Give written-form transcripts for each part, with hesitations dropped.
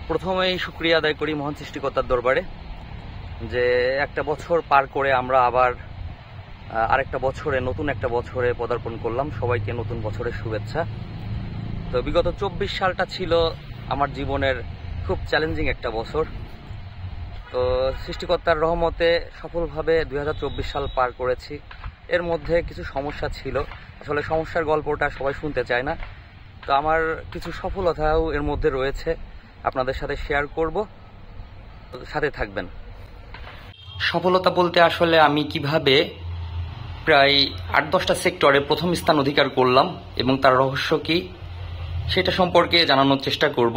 প্রথমেই শুকরিয়া আদায় করি মহান সৃষ্টিকর্তার দরবারে যে একটা বছর পার করে আমরা আবার আরেকটা বছরে নতুন একটা বছরে পদার্পণ করলাম। সবাইকে নতুন বছরের শুভেচ্ছা। তো বিগত 24 সালটা ছিল আমার জীবনের খুব চ্যালেঞ্জিং একটা বছর। তো সৃষ্টিকর্তার রহমতে সফলভাবে 2024 সাল পার করেছি। এর মধ্যে কিছু সমস্যা ছিল, আসলে সমস্যার গল্পটা সবাই শুনতে চায় না। তো আমার কিছু সফলতাও এর মধ্যে রয়েছে, আপনাদের সাথে শেয়ার করব, সাথে থাকবেন। সফলতা বলতে আসলে আমি কিভাবে প্রায় 8-10টা সেক্টরে প্রথম স্থান অধিকার করলাম এবং তার রহস্য কি সেটা সম্পর্কে জানানোর চেষ্টা করব।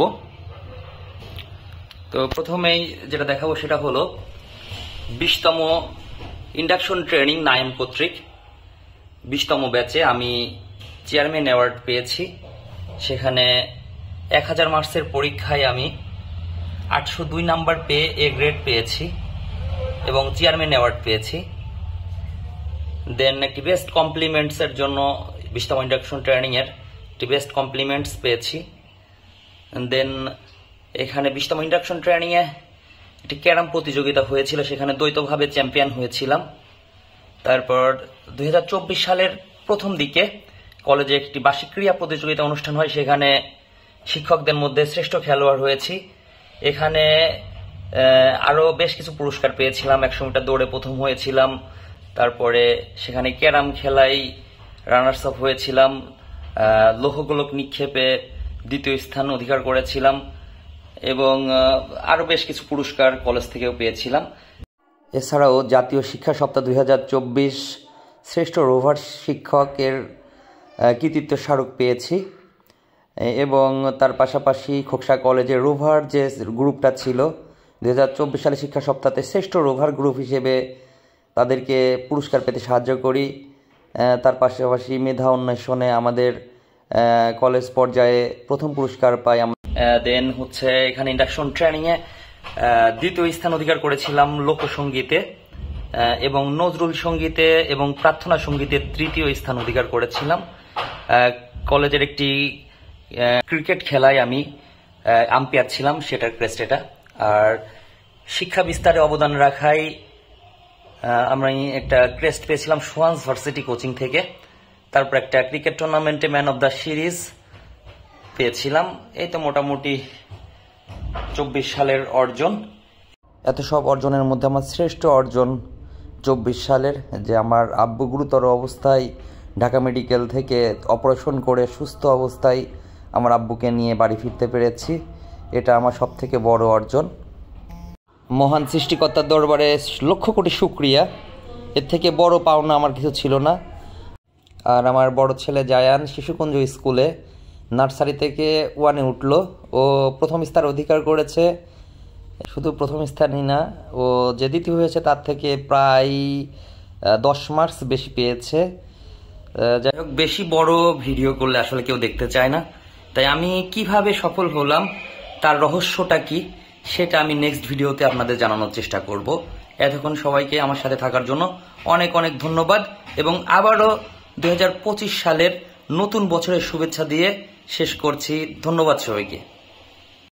তো প্রথমেই যেটা দেখাবো সেটা হলো 20তম ইন্ডাকশন ট্রেনিং নাইম কর্তৃক 20তম ব্যাচে আমি চেয়ারম্যান অ্যাওয়ার্ড পেয়েছি। সেখানে 1000 মার্কসের পরীক্ষায় আমি 802 নাম্বার পেয়ে এ গ্রেড পেয়েছি এবং চেয়ারম্যান অ্যাওয়ার্ড পেয়েছি। দেন একটি বেস্ট কমপ্লিমেন্টস এর জন্য 20তম ইন্ডাকশন ট্রেনিং এর একটি বেস্ট কমপ্লিমেন্টস পেয়েছি। দেন এখানে 20তম ইন্ডাকশন ট্রেনিং এ একটি ক্যারাম প্রতিযোগিতা হয়েছিল, সেখানে দ্বৈতভাবে চ্যাম্পিয়ন হয়েছিলাম। তারপর 2024 সালের প্রথম দিকে কলেজে একটি বার্ষিক ক্রীড়া প্রতিযোগিতা অনুষ্ঠান হয়, সেখানে শিক্ষকদের মধ্যে শ্রেষ্ঠ খেলোয়াড় হয়েছি। এখানে আরো বেশ কিছু পুরস্কার পেয়েছিলাম। 100 মিটার দৌড়ে প্রথম হয়েছিলাম, তারপরে সেখানে ক্যারাম খেলায় রানার্স আপ হয়েছিলাম, লৌহগোলক নিক্ষেপে দ্বিতীয় স্থান অধিকার করেছিলাম এবং আরো বেশ কিছু পুরস্কার কলেজ থেকেও পেয়েছিলাম। এছাড়াও জাতীয় শিক্ষা সপ্তাহ 2024 শ্রেষ্ঠ রোভার শিক্ষকের কৃতিত্ব স্মারক পেয়েছি এবং তার পাশাপাশি খোকসা কলেজের রোভার যে গ্রুপটা ছিল 2024 সালে শিক্ষা সপ্তাহে শ্রেষ্ঠ রোভার গ্রুপ হিসেবে তাদেরকে পুরস্কার পেতে সাহায্য করি। তার পাশাপাশি মেধা অন্বেষণে আমাদের কলেজ পর্যায়ে প্রথম পুরস্কার পাই। দেন হচ্ছে এখানে ইন্ডাকশন ট্রেনিংয়ে দ্বিতীয় স্থান অধিকার করেছিলাম লোকসঙ্গীতে এবং নজরুল সঙ্গীতে এবং প্রার্থনা সঙ্গীতে তৃতীয় স্থান অধিকার করেছিলাম। কলেজের একটি ক্রিকেট খেলায় আমি আম্পায়ার ছিলাম, সেটার ক্রেস্ট এটা। আর শিক্ষা বিস্তারে অবদান রাখায় আমরা একটা ক্রেস্ট পেয়েছিলাম সোয়ান্স ভার্সিটি কোচিং থেকে। তারপর একটা ক্রিকেট টুর্নামেন্টে ম্যান অফ দ্য সিরিজ পেয়েছিলাম। এই তো মোটামুটি 24 সালের অর্জন। এত সব অর্জনের মধ্যে আমার শ্রেষ্ঠ অর্জন 24 সালের যে আমার আব্বু গুরুতর অবস্থায় ঢাকা মেডিকেল থেকে অপারেশন করে সুস্থ অবস্থায় আমার আব্বুকে নিয়ে বাড়ি ফিরতে পেরেছি। এটা আমার সব থেকে বড় অর্জন। মহান সৃষ্টিকর্তার দরবারে লক্ষ কোটি শুকরিয়া। এর থেকে বড় পাওনা আমার কিছু ছিল না। আর আমার বড় ছেলে জায়ান শিশুকুঞ্জ স্কুলে নার্সারি থেকে 1-এ উঠলো। ও প্রথম স্থান অধিকার করেছে। শুধু প্রথম স্থানই না, ও যে দ্বিতীয় হয়েছে তার থেকে প্রায় 10 মার্কস বেশি পেয়েছে। যাই হোক, বেশি বড় ভিডিও করলে আসলে কেউ দেখতে চায় না, তাই আমি কিভাবে সফল হলাম তার রহস্যটা কি সেটা আমি নেক্সট ভিডিওতে আপনাদের জানানোর চেষ্টা করব। এতক্ষণ সবাইকে আমার সাথে থাকার জন্য অনেক অনেক ধন্যবাদ এবং আবারও 2025 সালের নতুন বছরের শুভেচ্ছা দিয়ে শেষ করছি। ধন্যবাদ সবাইকে।